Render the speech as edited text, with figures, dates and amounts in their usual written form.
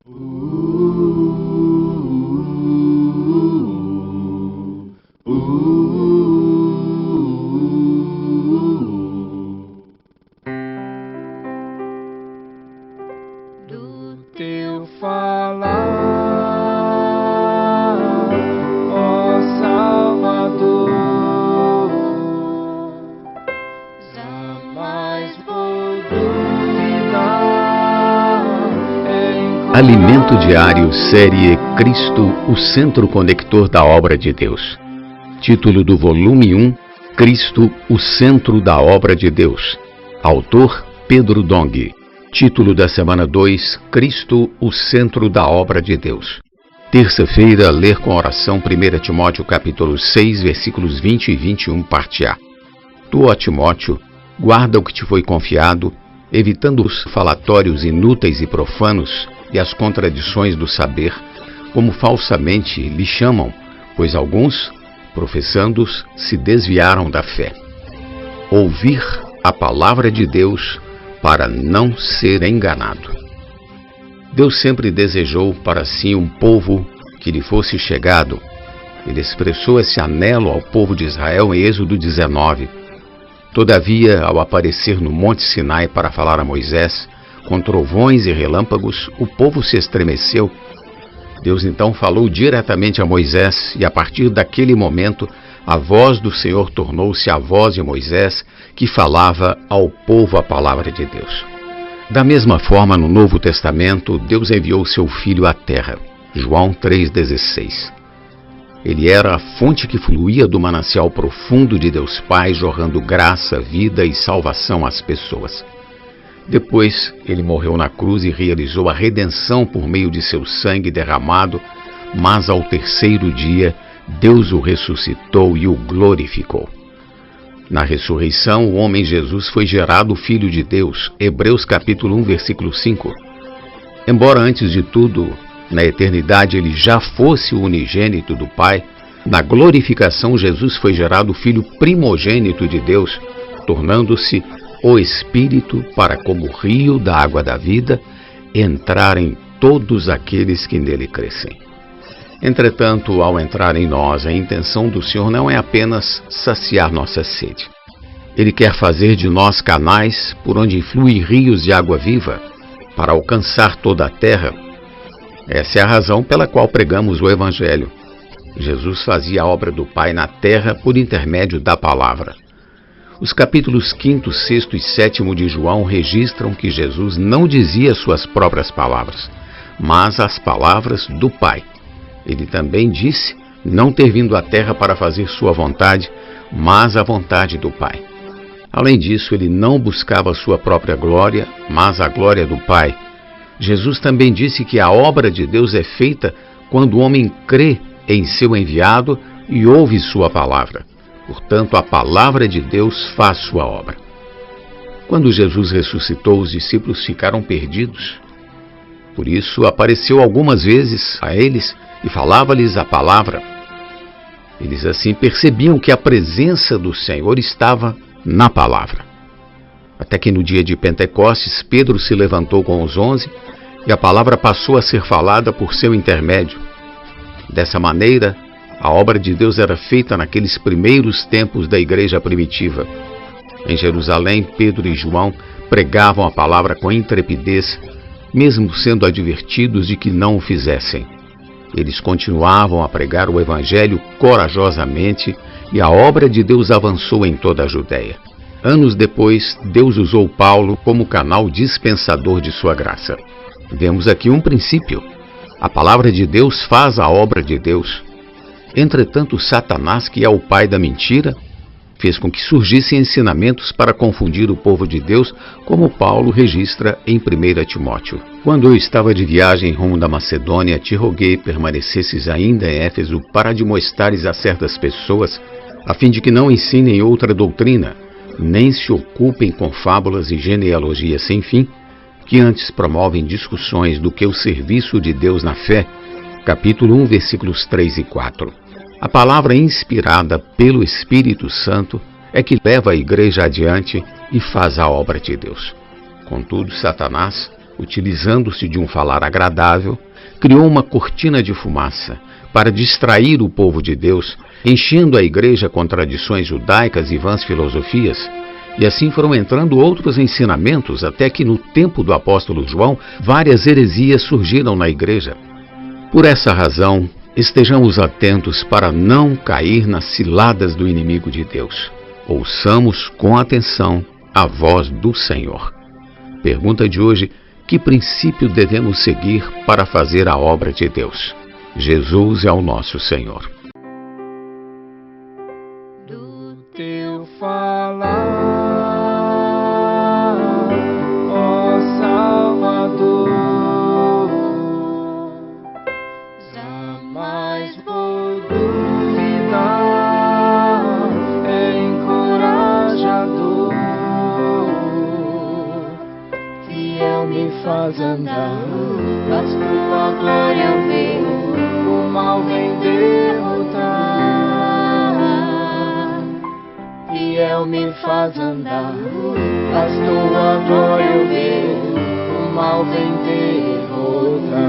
Do teu falar, ó Salvador, jamais vou duvidar. Alimento Diário, série Cristo, o Centro Conector da Obra de Deus. Título do volume 1, Cristo, o Centro da Obra de Deus. Autor, Pedro Dong. Título da semana 2, Cristo, o Centro da Obra de Deus. Terça-feira, ler com oração 1 Timóteo capítulo 6, versículos 20 e 21, parte A. Tu, ó Timóteo, guarda o que te foi confiado, evitando os falatórios inúteis e profanos e as contradições do saber, como falsamente lhe chamam, pois alguns, professando-os, se desviaram da fé. Ouvir a palavra de Deus para não ser enganado. Deus sempre desejou para si um povo que lhe fosse chegado. Ele expressou esse anelo ao povo de Israel em Êxodo 19. Todavia, ao aparecer no Monte Sinai para falar a Moisés, com trovões e relâmpagos, o povo se estremeceu. Deus então falou diretamente a Moisés, e a partir daquele momento, a voz do Senhor tornou-se a voz de Moisés, que falava ao povo a palavra de Deus. Da mesma forma, no Novo Testamento, Deus enviou seu Filho à terra. João 3,16. Ele era a fonte que fluía do manancial profundo de Deus Pai, jorrando graça, vida e salvação às pessoas. Depois, ele morreu na cruz e realizou a redenção por meio de seu sangue derramado, mas ao terceiro dia, Deus o ressuscitou e o glorificou. Na ressurreição, o homem Jesus foi gerado Filho de Deus. Hebreus capítulo 1, versículo 5. Embora antes de tudo, na eternidade, ele já fosse o unigênito do Pai, na glorificação Jesus foi gerado Filho primogênito de Deus, tornando-se o Espírito para, como rio da água da vida, entrar em todos aqueles que nele crescem. Entretanto, ao entrar em nós, a intenção do Senhor não é apenas saciar nossa sede. Ele quer fazer de nós canais por onde fluem rios de água viva, para alcançar toda a terra. Essa é a razão pela qual pregamos o Evangelho. Jesus fazia a obra do Pai na terra por intermédio da palavra. Os capítulos 5, 6 e 7 de João registram que Jesus não dizia suas próprias palavras, mas as palavras do Pai. Ele também disse não ter vindo à terra para fazer sua vontade, mas a vontade do Pai. Além disso, ele não buscava sua própria glória, mas a glória do Pai. Jesus também disse que a obra de Deus é feita quando o homem crê em seu enviado e ouve sua palavra. Portanto, a palavra de Deus faz sua obra. Quando Jesus ressuscitou, os discípulos ficaram perdidos. Por isso, apareceu algumas vezes a eles e falava-lhes a palavra. Eles assim percebiam que a presença do Senhor estava na palavra. Até que no dia de Pentecostes, Pedro se levantou com os 11 e a palavra passou a ser falada por seu intermédio. Dessa maneira, a obra de Deus era feita naqueles primeiros tempos da igreja primitiva. Em Jerusalém, Pedro e João pregavam a palavra com intrepidez, mesmo sendo advertidos de que não o fizessem. Eles continuavam a pregar o Evangelho corajosamente e a obra de Deus avançou em toda a Judéia. Anos depois, Deus usou Paulo como canal dispensador de sua graça. Vemos aqui um princípio. A palavra de Deus faz a obra de Deus. Entretanto, Satanás, que é o pai da mentira, fez com que surgissem ensinamentos para confundir o povo de Deus, como Paulo registra em 1 Timóteo. Quando eu estava de viagem rumo da Macedônia, te roguei permanecesses ainda em Éfeso para admoestares a certas pessoas, a fim de que não ensinem outra doutrina, nem se ocupem com fábulas e genealogias sem fim, que antes promovem discussões do que o serviço de Deus na fé. Capítulo 1, versículos 3 e 4. A palavra inspirada pelo Espírito Santo é que leva a igreja adiante e faz a obra de Deus. Contudo, Satanás, utilizando-se de um falar agradável, criou uma cortina de fumaça para distrair o povo de Deus, enchendo a igreja com tradições judaicas e vãs filosofias, e assim foram entrando outros ensinamentos até que no tempo do apóstolo João várias heresias surgiram na igreja. Por essa razão, estejamos atentos para não cair nas ciladas do inimigo de Deus. Ouçamos com atenção a voz do Senhor. Pergunta de hoje: que princípio devemos seguir para fazer a obra de Deus? Jesus é o nosso Senhor. Do teu falar, ó Salvador, jamais vou duvidar, é encorajador, fiel me faz andar, faz tua glória ver, o mal vem derrotar. Fiel me faz andar, faz tua glória ver, o mal vem derrotar.